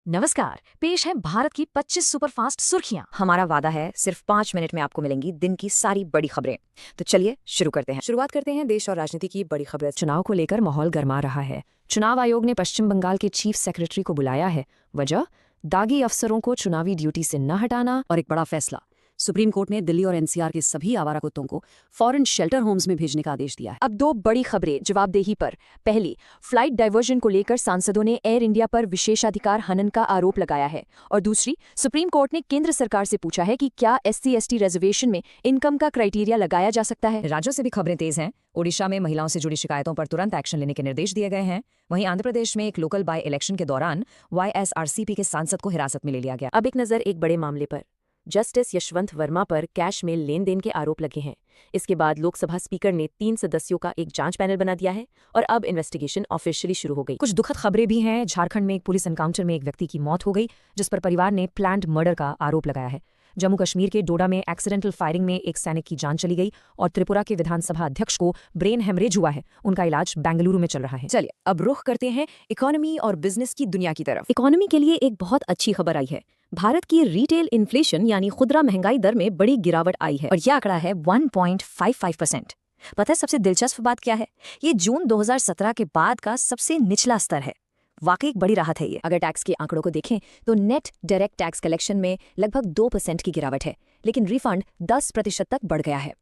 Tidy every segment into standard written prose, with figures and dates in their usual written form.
नमस्कार। पेश है भारत की 25 सुपरफास्ट सुर्खियां। हमारा वादा है सिर्फ 5 मिनट में आपको मिलेंगी दिन की सारी बड़ी खबरें। तो चलिए शुरू करते हैं। शुरुआत करते हैं देश और राजनीति की बड़ी खबरें। चुनाव को लेकर माहौल गर्मा रहा है। चुनाव आयोग ने पश्चिम बंगाल के चीफ सेक्रेटरी को बुलाया है। वजह, दागी अफसरों को चुनावी ड्यूटी से न हटाना। और एक बड़ा फैसला, सुप्रीम कोर्ट ने दिल्ली और एनसीआर के सभी आवारा कुत्तों को फॉरेन शेल्टर होम्स में भेजने का आदेश दिया है। अब दो बड़ी खबरें जवाबदेही पर। पहली, फ्लाइट डाइवर्जन को लेकर सांसदों ने एयर इंडिया पर विशेषाधिकार हनन का आरोप लगाया है। और दूसरी, सुप्रीम कोर्ट ने केंद्र सरकार से पूछा है कि क्या SC/ST रिजर्वेशन में इनकम का क्राइटेरिया लगाया जा सकता है। राज्यों से भी खबरें तेज हैं। ओडिशा में महिलाओं से जुड़ी शिकायतों पर तुरंत एक्शन लेने के निर्देश दिए गए हैं। वहीं आंध्र प्रदेश में एक लोकल बाय इलेक्शन के दौरान YSRCP के सांसद को हिरासत में ले लिया गया। अब एक नज़र एक बड़े मामले पर। जस्टिस यशवंत वर्मा पर कैश में लेन देन के आरोप लगे हैं। इसके बाद लोकसभा स्पीकर ने 3 सदस्यों का एक जांच पैनल बना दिया है और अब इन्वेस्टिगेशन ऑफिशियली शुरू हो गई। कुछ दुखद खबरें भी हैं। झारखंड में एक पुलिस एनकाउंटर में एक व्यक्ति की मौत हो गई, जिस पर परिवार ने प्लान्ड मर्डर का आरोप लगाया है। जम्मू कश्मीर के डोडा में एक्सीडेंटल फायरिंग में एक सैनिक की जान चली गई और त्रिपुरा के विधानसभा अध्यक्ष को ब्रेन हेमरेज हुआ है। उनका इलाज बेंगलुरु में चल रहा है। चलिए अब रुख करते हैं इकोनॉमी और बिजनेस की दुनिया की तरफ। इकोनॉमी के लिए एक बहुत अच्छी खबर आई है। भारत की रिटेल इन्फ्लेशन यानी खुदरा महंगाई दर में बड़ी गिरावट आई है और यह आंकड़ा है 1.55%। पता है सबसे दिलचस्प बात क्या है? ये जून 2017 के बाद का सबसे निचला स्तर है। वाकई एक बड़ी राहत है ये। अगर टैक्स के आंकड़ों को देखें तो नेट डायरेक्ट टैक्स कलेक्शन में लगभग 2% की गिरावट है, लेकिन रिफंड 10% तक बढ़ गया है।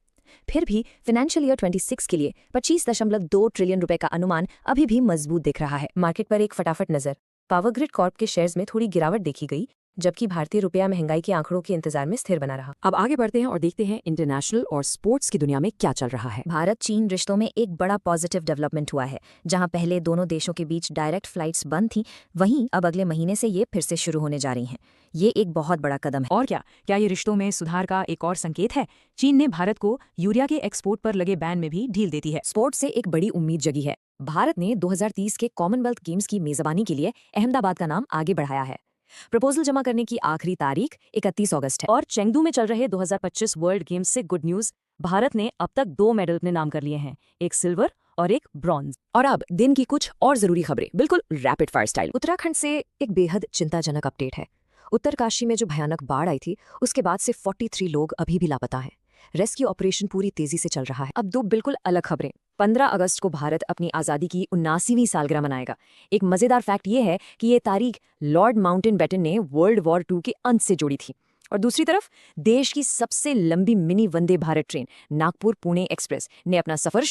फिर भी फाइनेंशियल ईयर 26 के लिए 25.2 ट्रिलियन रुपए का अनुमान अभी भी मजबूत दिख रहा है। मार्केट पर एक फटाफट नजर। पावर ग्रिड कॉर्प के शेयर्स में थोड़ी गिरावट देखी गई, जबकि भारतीय रुपया महंगाई के आंकड़ों के इंतजार में स्थिर बना रहा। अब आगे बढ़ते हैं और देखते हैं इंटरनेशनल और स्पोर्ट्स की दुनिया में क्या चल रहा है। भारत चीन रिश्तों में एक बड़ा पॉजिटिव डेवलपमेंट हुआ है। जहां पहले दोनों देशों के बीच डायरेक्ट फ्लाइट्स बंद थी, वहीं अब अगले महीने से ये फिर से शुरू होने जा रही हैं। ये एक बहुत बड़ा कदम है। और क्या ये रिश्तों में सुधार का एक और संकेत है? चीन ने भारत को यूरिया के एक्सपोर्ट पर लगे बैन में भी ढील देती है। स्पोर्ट्स से एक बड़ी उम्मीद जगी है। भारत ने 2030 के कॉमनवेल्थ गेम्स की मेजबानी के लिए अहमदाबाद का नाम आगे बढ़ाया है। प्रपोजल जमा करने की आखिरी तारीख 31 अगस्त है। और चेंगडू में चल रहे 2025 वर्ल्ड गेम्स से गुड न्यूज, भारत ने अब तक 2 मेडल अपने नाम कर लिए हैं, एक सिल्वर और एक ब्रॉन्ज। और अब दिन की कुछ और जरूरी खबरें, बिल्कुल रैपिड फायर स्टाइल। उत्तराखंड से एक बेहद चिंताजनक अपडेट है। उत्तरकाशी में जो भयानक बाढ़ आई थी, उसके बाद से 43 लोग अभी भी लापता हैं। रेस्क्यू ऑपरेशन पूरी तेजी से चल रहा है। अब दो बिल्कुल अलग खबरें। 15 अगस्त को भारत अपनी आज़ादी की 79वीं सालगिरह मनाएगा। एक मज़ेदार फैक्ट ये है कि ये तारीख लॉर्ड माउंटेनबेटन ने वर्ल्ड वॉर 2 के अंत से जोड़ी थी। और दूसरी तरफ देश की सबसे लंबी mini Vande Bharat train Nagpur Pune express ने अपना सफर